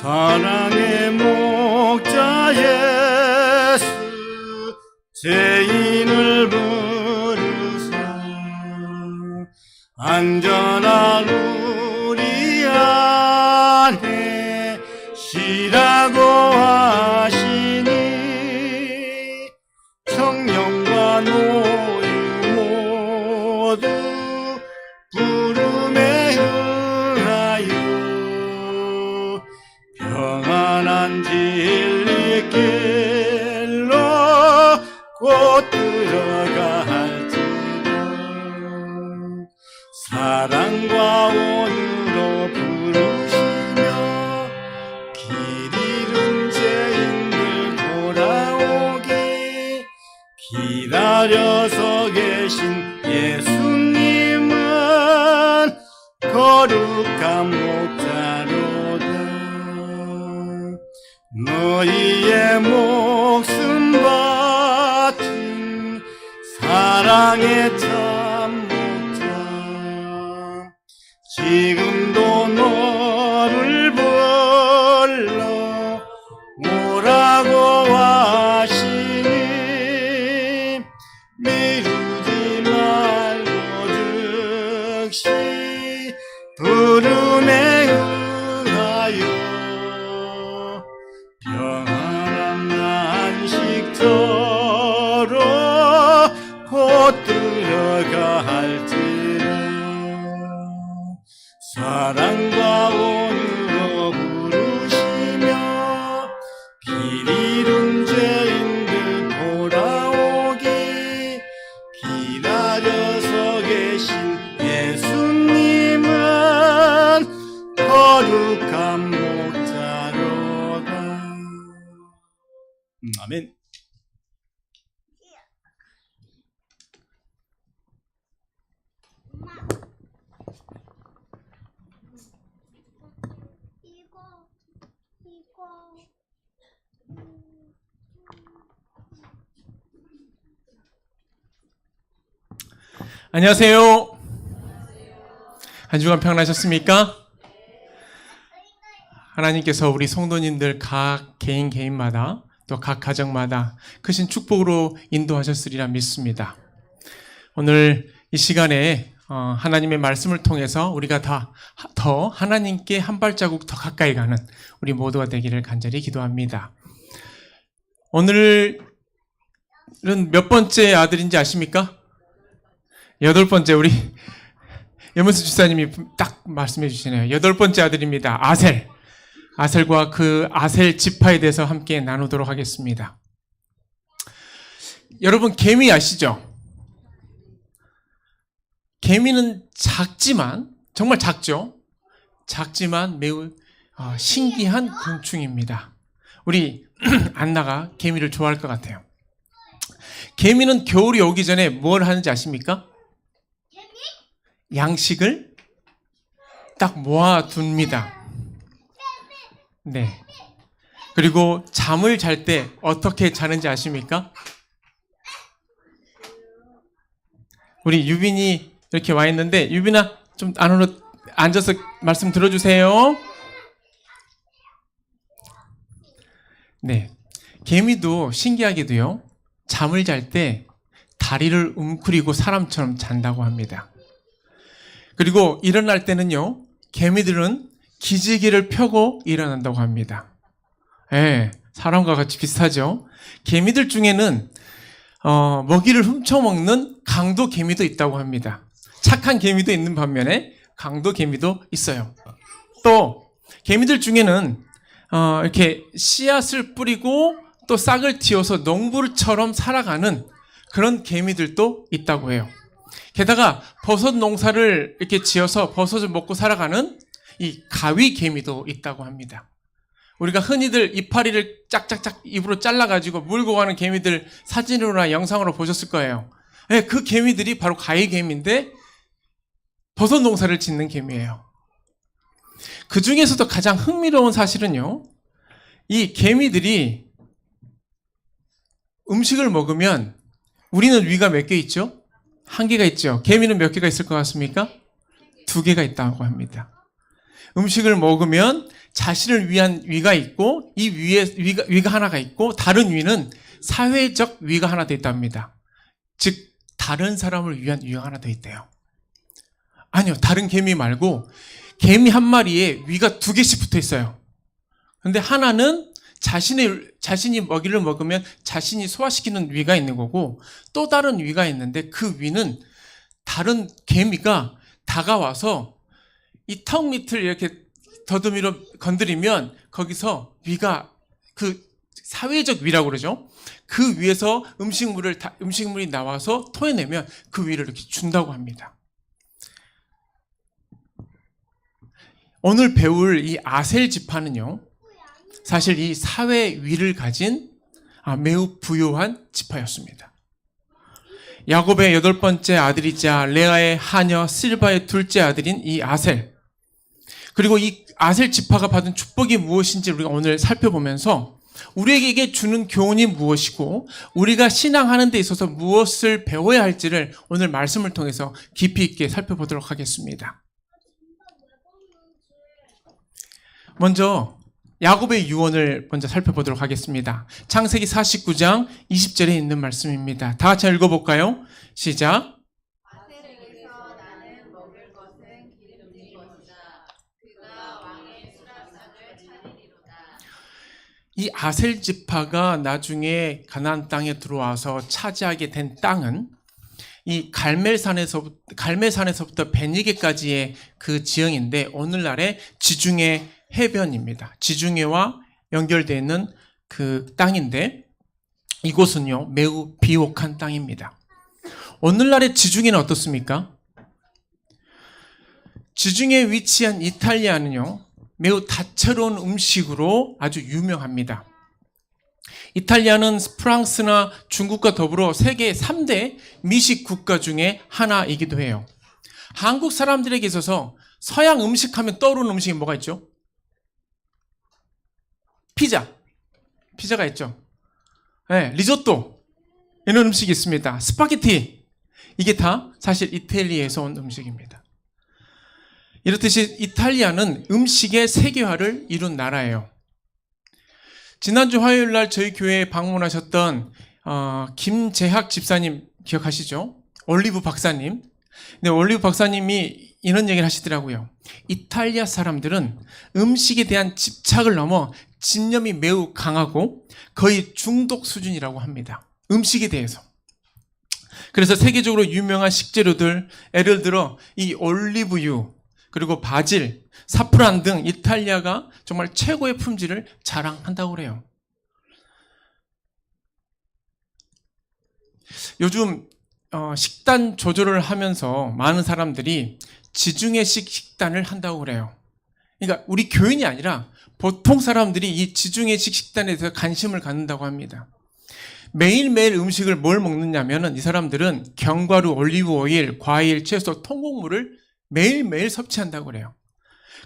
사랑의 목자 예수 죄인을 부르사 안전한 우리 안에 쉬라고 하시니 청년과 노인 모두 부름에 응하여 평안한 진리길로 곧 들어갈지라 사랑과 온유로 부르시며 길 잃은 죄인들 돌아오기 기다려서 계신 예수님은 거룩한 목자로다. 너희의 목숨 바친 사랑의 참 목자 지금도 너를 불러 오라고 하시니 미루지 말고 즉시 부름에 응하여 평안한 안식처로 곧 들어갈지라 사랑과 온유로 부르시며 길 잃은 죄인들 돌아오기 기다려서 계신 예수님은 거룩한 목자로다. 아멘. 안녕하세요. 한 주간 평안하셨습니까? 하나님께서 우리 성도님들 각 개인마다 또 각 가정마다 크신 축복으로 인도하셨으리라 믿습니다. 오늘 이 시간에 하나님의 말씀을 통해서 우리가 더 하나님께 한 발자국 더 가까이 가는 우리 모두가 되기를 간절히 기도합니다. 오늘은 몇 번째 아들인지 아십니까? 8번째. 우리 염은수 집사님이 딱 말씀해 주시네요. 8번째 아들입니다. 아셀과 그 아셀 지파에 대해서 함께 나누도록 하겠습니다. 여러분, 개미 아시죠? 개미는 작지만, 정말 작죠? 작지만 매우 신기한 곤충입니다. 우리 안나가 개미를 좋아할 것 같아요. 개미는 겨울이 오기 전에 뭘 하는지 아십니까? 양식을 딱 모아둡니다. 네. 그리고 잠을 잘 때 어떻게 자는지 아십니까? 우리 유빈이 이렇게 와 있는데, 유빈아 좀 안으로 앉아서 말씀 들어주세요. 네. 개미도 신기하게도요, 잠을 잘 때 다리를 웅크리고 사람처럼 잔다고 합니다. 그리고 일어날 때는요, 개미들은 기지개를 펴고 일어난다고 합니다. 예, 사람과 같이 비슷하죠? 개미들 중에는 먹이를 훔쳐먹는 강도 개미도 있다고 합니다. 착한 개미도 있는 반면에 강도 개미도 있어요. 또 개미들 중에는 이렇게 씨앗을 뿌리고 또 싹을 틔워서 농부처럼 살아가는 그런 개미들도 있다고 해요. 게다가 버섯 농사를 이렇게 지어서 버섯을 먹고 살아가는 이 가위 개미도 있다고 합니다. 우리가 흔히들 이파리를 짝짝짝 입으로 잘라가지고 물고 가는 개미들 사진으로나 영상으로 보셨을 거예요. 네, 그 개미들이 바로 가위 개미인데 버섯 농사를 짓는 개미예요. 그 중에서도 가장 흥미로운 사실은요, 이 개미들이 음식을 먹으면 우리는 위가 몇 개 있죠? 한 개가 있죠. 개미는 몇 개가 있을 것 같습니까? 2개가 있다고 합니다. 음식을 먹으면 자신을 위한 위가 있고 이 위에 위가 하나가 있고 다른 위는 사회적 위가 하나 더 있답니다. 즉 다른 사람을 위한 위가 하나 더 있대요. 아니요, 다른 개미 말고 개미 한 마리에 위가 2개씩 붙어 있어요. 근데 하나는 자신이 먹이를 먹으면 자신이 소화시키는 위가 있는 거고 또 다른 위가 있는데 그 위는 다른 개미가 다가와서 이 턱 밑을 이렇게 더듬이로 건드리면 거기서 위가 그 사회적 위라고 그러죠. 그 위에서 음식물이 나와서 토해내면 그 위를 이렇게 준다고 합니다. 오늘 배울 이 아셀 지파는요, 사실 이 사회 위를 가진 매우 부유한 지파였습니다. 야곱의 8번째 아들이자 레아의 하녀 실바의 둘째 아들인 이 아셀, 그리고 이 아셀 지파가 받은 축복이 무엇인지 우리가 오늘 살펴보면서 우리에게 주는 교훈이 무엇이고 우리가 신앙하는 데 있어서 무엇을 배워야 할지를 오늘 말씀을 통해서 깊이 있게 살펴보도록 하겠습니다. 먼저 야곱의 유언을 먼저 살펴보도록 하겠습니다. 창세기 49장 20절에 있는 말씀입니다. 다 같이 읽어볼까요? 시작. 아셀에게서 나는 먹을 것은 기름진 것이다. 그가 왕의 수라상을 차리리로다. 이 아셀 지파가 나중에 가나안 땅에 들어와서 차지하게 된 땅은 이 갈멜산에서부터 베니게까지의 그 지형인데 오늘날의 지중해 해변입니다. 지중해와 연결되어 있는 그 땅인데 이곳은요 매우 비옥한 땅입니다. 오늘날의 지중해는 어떻습니까? 지중해에 위치한 이탈리아는요 매우 다채로운 음식으로 아주 유명합니다. 이탈리아는 프랑스나 중국과 더불어 세계 3대 미식 국가 중에 하나이기도 해요. 한국 사람들에게 있어서 서양 음식하면 떠오르는 음식이 뭐가 있죠? 피자가 있죠. 네, 리조또 이런 음식이 있습니다. 스파게티 이게 다 사실 이탈리아에서 온 음식입니다. 이렇듯이 이탈리아는 음식의 세계화를 이룬 나라예요. 지난주 화요일 날 저희 교회에 방문하셨던 김재학 집사님 기억하시죠? 올리브 박사님. 근데 올리브 박사님이 이런 얘기를 하시더라고요. 이탈리아 사람들은 음식에 대한 집착을 넘어 집념이 매우 강하고 거의 중독 수준이라고 합니다. 음식에 대해서. 그래서 세계적으로 유명한 식재료들, 예를 들어 이 올리브유, 그리고 바질, 사프란 등 이탈리아가 정말 최고의 품질을 자랑한다고 그래요. 요즘 식단 조절을 하면서 많은 사람들이 지중해식 식단을 한다고 그래요. 그러니까 우리 교인이 아니라 보통 사람들이 이 지중해식 식단에 대해서 관심을 갖는다고 합니다. 매일매일 음식을 뭘 먹느냐면은 이 사람들은 견과류, 올리브 오일, 과일, 채소, 통곡물을 매일매일 섭취한다고 그래요.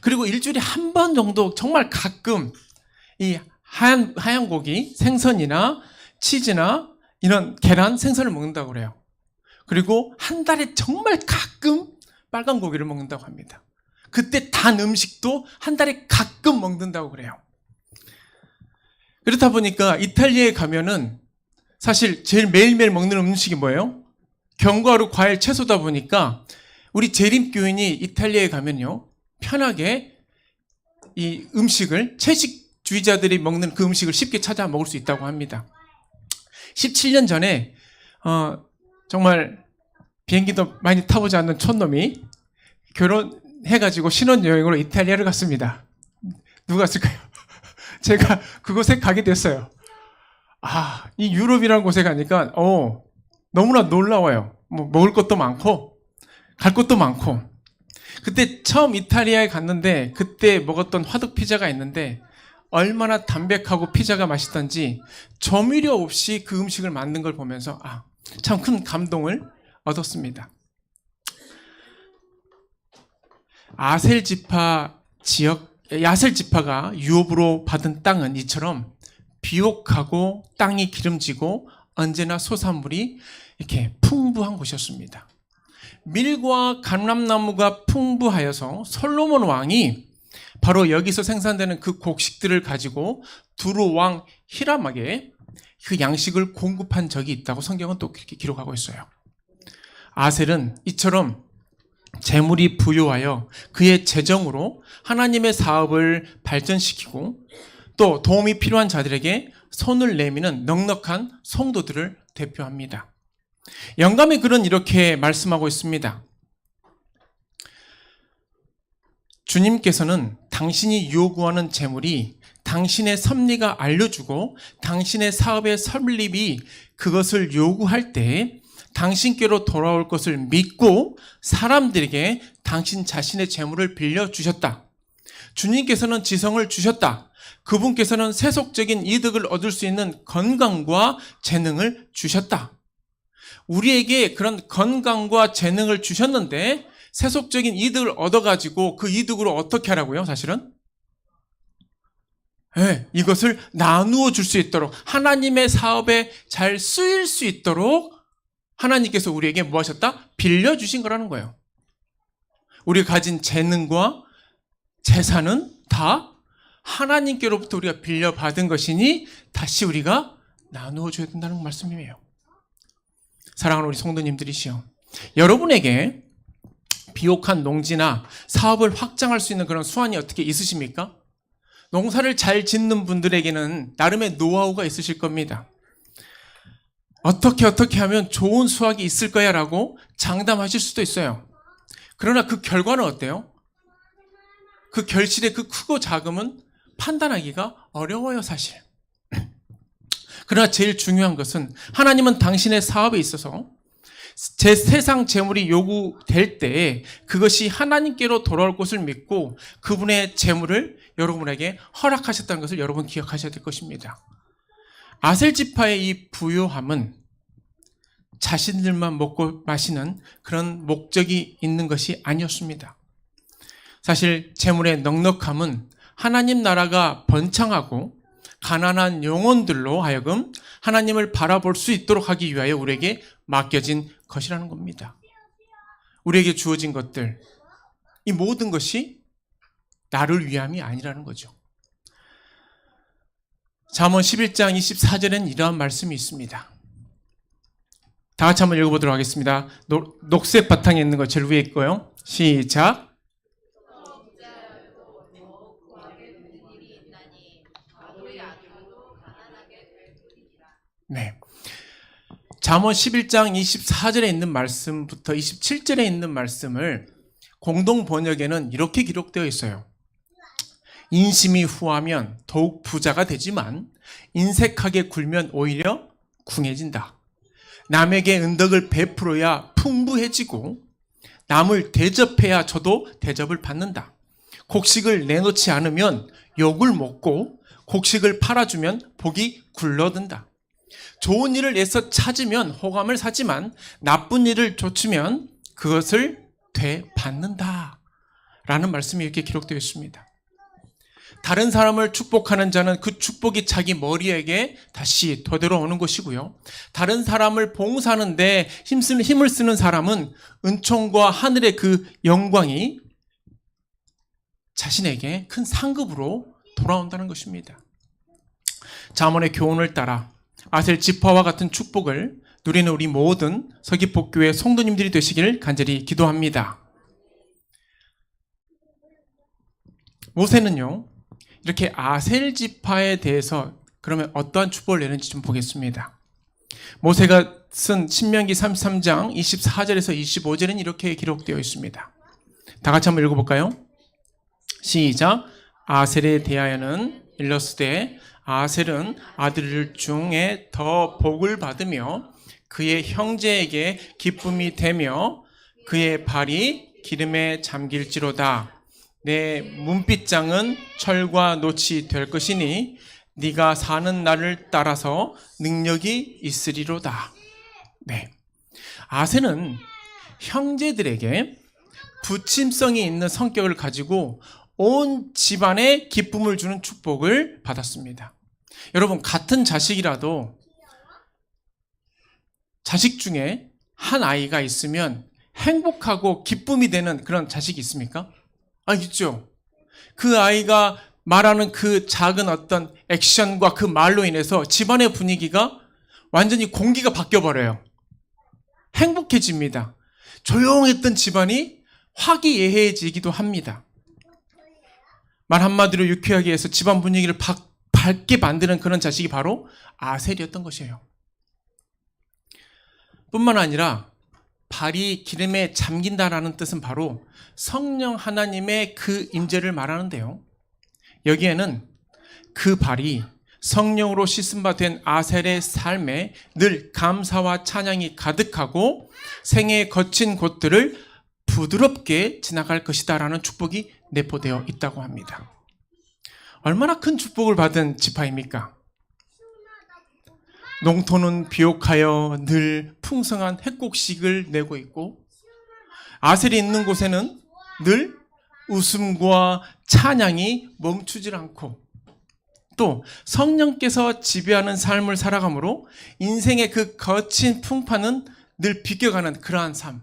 그리고 일주일에 한 번 정도 정말 가끔 이 하얀 고기, 생선이나 치즈나 이런 계란, 생선을 먹는다고 그래요. 그리고 한 달에 정말 가끔 빨간 고기를 먹는다고 합니다. 그때 단 음식도 한 달에 가끔 먹는다고 그래요. 그렇다 보니까 이탈리아에 가면은 사실 제일 매일매일 먹는 음식이 뭐예요? 견과류, 과일, 채소다 보니까 우리 재림교인이 이탈리아에 가면요 편하게 이 음식을 채식주의자들이 먹는 그 음식을 쉽게 찾아 먹을 수 있다고 합니다. 17년 전에 정말 비행기도 많이 타보지 않는 촌놈이 결혼해가지고 신혼여행으로 이탈리아를 갔습니다. 누가 갔을까요? 제가 그곳에 가게 됐어요. 이 유럽이라는 곳에 가니까 너무나 놀라워요. 뭐 먹을 것도 많고 갈 곳도 많고. 그때 처음 이탈리아에 갔는데 그때 먹었던 화덕 피자가 있는데 얼마나 담백하고 피자가 맛있던지 조미료 없이 그 음식을 만든 걸 보면서 참 큰 감동을 얻었습니다. 야셀 지파가 유업으로 받은 땅은 이처럼 비옥하고 땅이 기름지고 언제나 소산물이 이렇게 풍부한 곳이었습니다. 밀과 감람나무가 풍부하여서 솔로몬 왕이 바로 여기서 생산되는 그 곡식들을 가지고 두루 왕 히람에게 그 양식을 공급한 적이 있다고 성경은 또 그렇게 기록하고 있어요. 아셀은 이처럼 재물이 부유하여 그의 재정으로 하나님의 사업을 발전시키고 또 도움이 필요한 자들에게 손을 내미는 넉넉한 성도들을 대표합니다. 영감의 글은 이렇게 말씀하고 있습니다. 주님께서는 당신이 요구하는 재물이 당신의 섭리가 알려주고 당신의 사업의 설립이 그것을 요구할 때 당신께로 돌아올 것을 믿고 사람들에게 당신 자신의 재물을 빌려주셨다. 주님께서는 지성을 주셨다. 그분께서는 세속적인 이득을 얻을 수 있는 건강과 재능을 주셨다. 우리에게 그런 건강과 재능을 주셨는데 세속적인 이득을 얻어가지고 그 이득으로 어떻게 하라고요? 사실은 이것을 나누어 줄 수 있도록 하나님의 사업에 잘 쓰일 수 있도록 하나님께서 우리에게 뭐 하셨다? 빌려주신 거라는 거예요. 우리가 가진 재능과 재산은 다 하나님께로부터 우리가 빌려받은 것이니 다시 우리가 나누어 줘야 된다는 말씀이에요. 사랑하는 우리 성도님들이시여, 여러분에게 비옥한 농지나 사업을 확장할 수 있는 그런 수완이 어떻게 있으십니까? 농사를 잘 짓는 분들에게는 나름의 노하우가 있으실 겁니다. 어떻게 하면 좋은 수확이 있을 거야 라고 장담하실 수도 있어요. 그러나 그 결과는 어때요? 그 결실의 그 크고 작음은 판단하기가 어려워요, 사실. 그러나 제일 중요한 것은 하나님은 당신의 사업에 있어서 제 세상 재물이 요구될 때 그것이 하나님께로 돌아올 것을 믿고 그분의 재물을 여러분에게 허락하셨다는 것을 여러분 기억하셔야 될 것입니다. 아셀 지파의 이 부요함은 자신들만 먹고 마시는 그런 목적이 있는 것이 아니었습니다. 사실 재물의 넉넉함은 하나님 나라가 번창하고 가난한 영혼들로 하여금 하나님을 바라볼 수 있도록 하기 위하여 우리에게 맡겨진 것이라는 겁니다. 우리에게 주어진 것들, 이 모든 것이 나를 위함이 아니라는 거죠. 잠언 11장 24절에는 이러한 말씀이 있습니다. 다 같이 한번 읽어보도록 하겠습니다. 녹색 바탕에 있는 거 제일 위에 있고요. 시작. 네. 잠언 11장 24절에 있는 말씀부터 27절에 있는 말씀을 공동 번역에는 이렇게 기록되어 있어요. 인심이 후하면 더욱 부자가 되지만 인색하게 굴면 오히려 궁해진다. 남에게 은덕을 베풀어야 풍부해지고 남을 대접해야 저도 대접을 받는다. 곡식을 내놓지 않으면 욕을 먹고 곡식을 팔아주면 복이 굴러든다. 좋은 일을 애써 찾으면 호감을 사지만 나쁜 일을 좇으면 그것을 되받는다 라는 말씀이 이렇게 기록되어 있습니다. 다른 사람을 축복하는 자는 그 축복이 자기 머리에게 다시 되돌아오는 것이고요. 다른 사람을 봉사하는데 힘을 쓰는 사람은 은총과 하늘의 그 영광이 자신에게 큰 상급으로 돌아온다는 것입니다. 잠언의 교훈을 따라 아셀 지파와 같은 축복을 누리는 우리 모든 서귀포교회 성도님들이 되시기를 간절히 기도합니다. 모세는요, 이렇게 아셀 지파에 대해서 그러면 어떠한 축복을 내는지 좀 보겠습니다. 모세가 쓴 신명기 33장 24절에서 25절은 이렇게 기록되어 있습니다. 다 같이 한번 읽어볼까요? 시작. 아셀에 대하여는 일러스되 아셀은 아들 중에 더 복을 받으며 그의 형제에게 기쁨이 되며 그의 발이 기름에 잠길지로다. 내 문빗장은 철과 노치 될 것이니 네가 사는 날을 따라서 능력이 있으리로다. 네, 아셀은 형제들에게 부침성이 있는 성격을 가지고 온 집안에 기쁨을 주는 축복을 받았습니다. 여러분, 같은 자식이라도 자식 중에 한 아이가 있으면 행복하고 기쁨이 되는 그런 자식이 있습니까? 있죠. 그 아이가 말하는 그 작은 어떤 액션과 그 말로 인해서 집안의 분위기가 완전히 공기가 바뀌어버려요. 행복해집니다. 조용했던 집안이 화기애애해지기도 합니다. 말 한마디로 유쾌하게 해서 집안 분위기를 밝게 만드는 그런 자식이 바로 아셀이었던 것이에요. 뿐만 아니라 발이 기름에 잠긴다라는 뜻은 바로 성령 하나님의 그 임재를 말하는데요. 여기에는 그 발이 성령으로 씻음바 된 아셀의 삶에 늘 감사와 찬양이 가득하고 생애의 거친 곳들을 부드럽게 지나갈 것이다 라는 축복이 내포되어 있다고 합니다. 얼마나 큰 축복을 받은 지파입니까? 농토는 비옥하여 늘 풍성한 핵곡식을 내고 있고 아셀이 있는 곳에는 늘 웃음과 찬양이 멈추질 않고 또 성령께서 지배하는 삶을 살아가므로 인생의 그 거친 풍파는 늘 비껴가는 그러한 삶.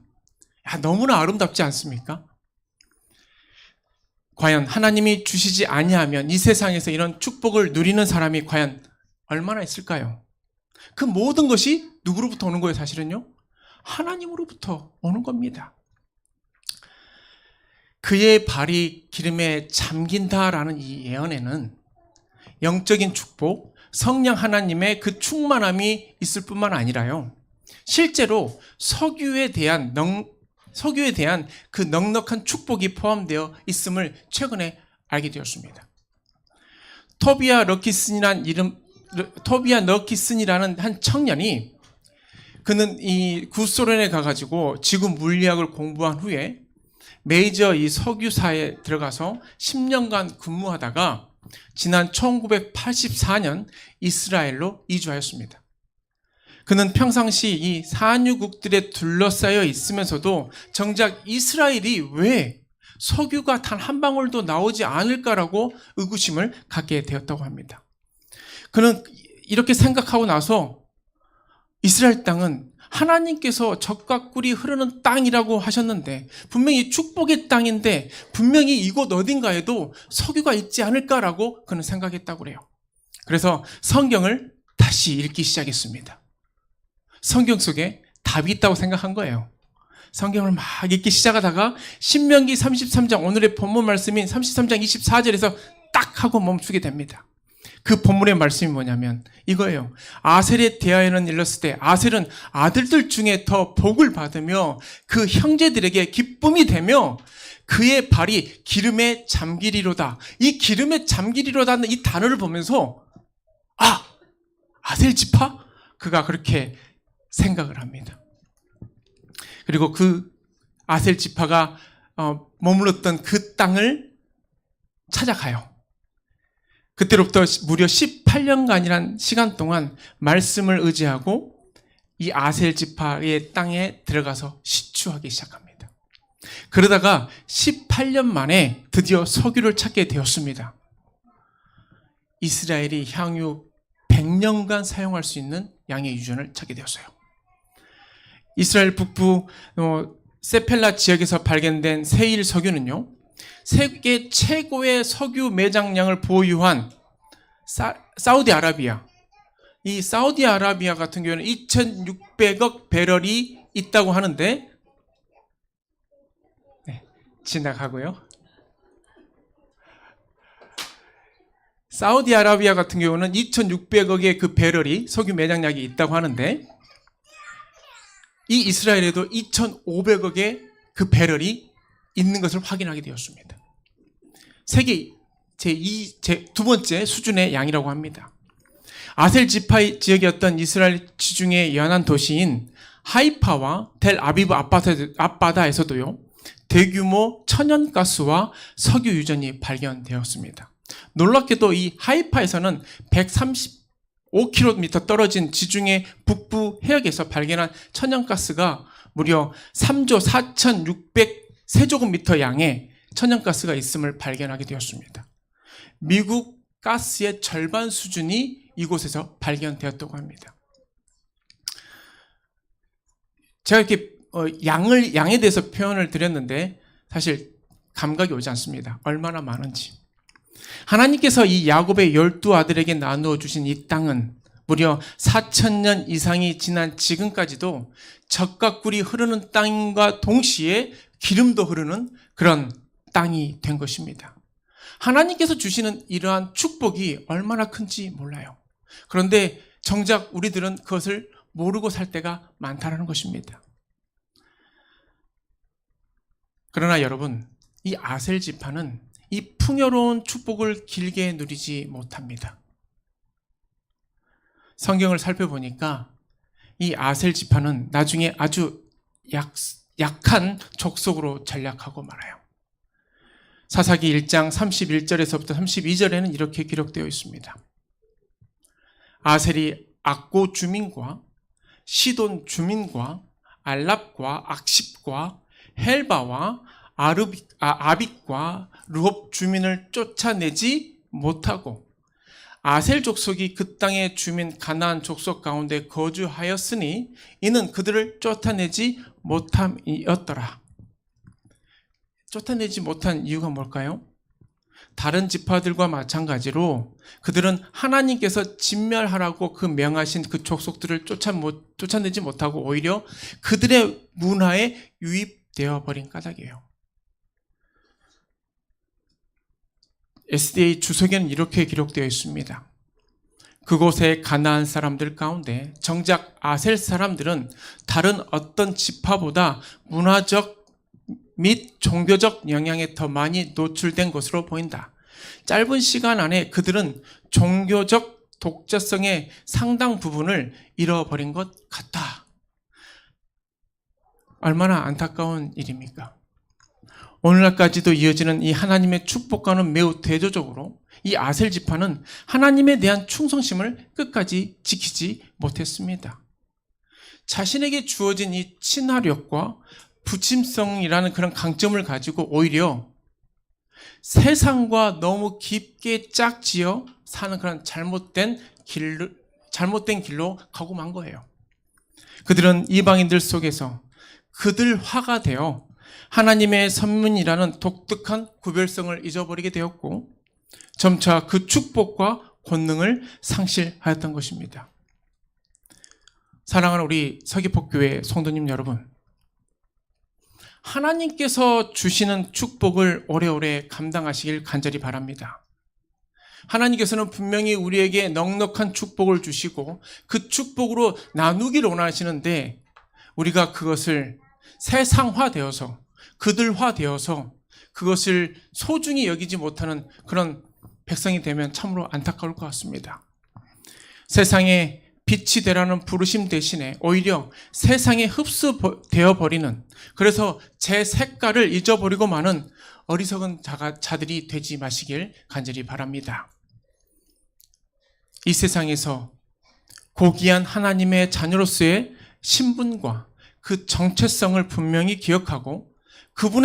너무나 아름답지 않습니까? 과연 하나님이 주시지 아니하면 이 세상에서 이런 축복을 누리는 사람이 과연 얼마나 있을까요? 그 모든 것이 누구로부터 오는 거예요, 사실은요? 하나님으로부터 오는 겁니다. 그의 발이 기름에 잠긴다라는 이 예언에는 영적인 축복, 성령 하나님의 그 충만함이 있을 뿐만 아니라요. 실제로 석유에 대한 그 넉넉한 축복이 포함되어 있음을 최근에 알게 되었습니다. 토비아 너키슨이라는 한 청년이 그는 이 구소련에 가가지고 지구 물리학을 공부한 후에 메이저 이 석유사에 들어가서 10년간 근무하다가 지난 1984년 이스라엘로 이주하였습니다. 그는 평상시 이 산유국들에 둘러싸여 있으면서도 정작 이스라엘이 왜 석유가 단 한 방울도 나오지 않을까라고 의구심을 갖게 되었다고 합니다. 그는 이렇게 생각하고 나서 이스라엘 땅은 하나님께서 젖과 꿀이 흐르는 땅이라고 하셨는데 분명히 축복의 땅인데 분명히 이곳 어딘가에도 석유가 있지 않을까라고 그는 생각했다고 그래요. 그래서 성경을 다시 읽기 시작했습니다. 성경 속에 답이 있다고 생각한 거예요. 성경을 막 읽기 시작하다가 신명기 33장 오늘의 본문 말씀인 33장 24절에서 딱 하고 멈추게 됩니다. 그 본문의 말씀이 뭐냐면 이거예요. 아셀에 대하여는 일렀을 때 아셀은 아들들 중에 더 복을 받으며 그 형제들에게 기쁨이 되며 그의 발이 기름에 잠기리로다. 이 기름에 잠기리로다는 이 단어를 보면서 아셀 지파? 그가 그렇게 생각을 합니다. 그리고 그 아셀 지파가 머물렀던 그 땅을 찾아가요. 그때로부터 무려 18년간이란 시간 동안 말씀을 의지하고 이 아셀 지파의 땅에 들어가서 시추하기 시작합니다. 그러다가 18년 만에 드디어 석유를 찾게 되었습니다. 이스라엘이 향후 100년간 사용할 수 있는 양의 유전을 찾게 되었어요. 이스라엘 북부 세펠라 지역에서 발견된 세일 석유는요, 세계 최고의 석유 매장량을 보유한 사우디아라비아, 이 사우디아라비아 같은 경우에는 2,600억 배럴이 있다고 하는데 지나가고요. 사우디아라비아 같은 경우는 2,600억의 그 배럴이 석유 매장량이 있다고 하는데 이 이스라엘에도 2,500억의 그 배럴이 있는 것을 확인하게 되었습니다. 세계 두 번째 수준의 양이라고 합니다. 아셀 지파 지역이었던 이스라엘 지중해 연안 도시인 하이파와 델 아비브 앞바다에서도요, 대규모 천연가스와 석유 유전이 발견되었습니다. 놀랍게도 이 하이파에서는 135km 떨어진 지중해 북부 해역에서 발견한 천연가스가 무려 3조 4,600세제곱미터 양의 천연가스가 있음을 발견하게 되었습니다. 미국 가스의 절반 수준이 이곳에서 발견되었다고 합니다. 제가 이렇게 양에 대해서 표현을 드렸는데 사실 감각이 오지 않습니다. 얼마나 많은지. 하나님께서 이 야곱의 12아들에게 나누어 주신 이 땅은 무려 4,000년 이상이 지난 지금까지도 젖과 꿀이 흐르는 땅과 동시에 기름도 흐르는 그런 땅이 된 것입니다. 하나님께서 주시는 이러한 축복이 얼마나 큰지 몰라요. 그런데 정작 우리들은 그것을 모르고 살 때가 많다는 것입니다. 그러나 여러분, 이 아셀 지파는 이 풍요로운 축복을 길게 누리지 못합니다. 성경을 살펴보니까 이 아셀 지파는 나중에 아주 약한 족속으로 전락하고 말아요. 사사기 1장 31절에서부터 32절에는 이렇게 기록되어 있습니다. 아셀이 악고 주민과 시돈 주민과 알랍과 악십과 헬바와 아빅과 르홉 주민을 쫓아내지 못하고 아셀 족속이 그 땅의 주민 가나안 족속 가운데 거주하였으니 이는 그들을 쫓아내지 못함이었더라. 쫓아내지 못한 이유가 뭘까요? 다른 지파들과 마찬가지로 그들은 하나님께서 진멸하라고 그 명하신 그 족속들을 쫓아내지 못하고 오히려 그들의 문화에 유입되어 버린 까닭이에요. SDA 주석에는 이렇게 기록되어 있습니다. 그곳의 가나안 사람들 가운데 정작 아셀 사람들은 다른 어떤 지파보다 문화적 및 종교적 영향에 더 많이 노출된 것으로 보인다. 짧은 시간 안에 그들은 종교적 독자성의 상당 부분을 잃어버린 것 같다. 얼마나 안타까운 일입니까? 오늘날까지도 이어지는 이 하나님의 축복과는 매우 대조적으로 이 아셀 지파는 하나님에 대한 충성심을 끝까지 지키지 못했습니다. 자신에게 주어진 이 친화력과 부침성이라는 그런 강점을 가지고 오히려 세상과 너무 깊게 짝지어 사는 그런 잘못된 길로 가고 만 거예요. 그들은 이방인들 속에서 그들 화가 되어 하나님의 선민이라는 독특한 구별성을 잊어버리게 되었고 점차 그 축복과 권능을 상실하였던 것입니다. 사랑하는 우리 서귀포교회 성도님 여러분, 하나님께서 주시는 축복을 오래오래 감당하시길 간절히 바랍니다. 하나님께서는 분명히 우리에게 넉넉한 축복을 주시고 그 축복으로 나누기를 원하시는데 우리가 그것을 세상화되어서 그들화되어서 그것을 소중히 여기지 못하는 그런 백성이 되면 참으로 안타까울 것 같습니다. 세상에 빛이 되라는 부르심 대신에 오히려 세상에 흡수되어 버리는, 그래서 제 색깔을 잊어버리고 마는 어리석은 자들이 되지 마시길 간절히 바랍니다. 이 세상에서 고귀한 하나님의 자녀로서의 신분과 그 정체성을 분명히 기억하고 그분의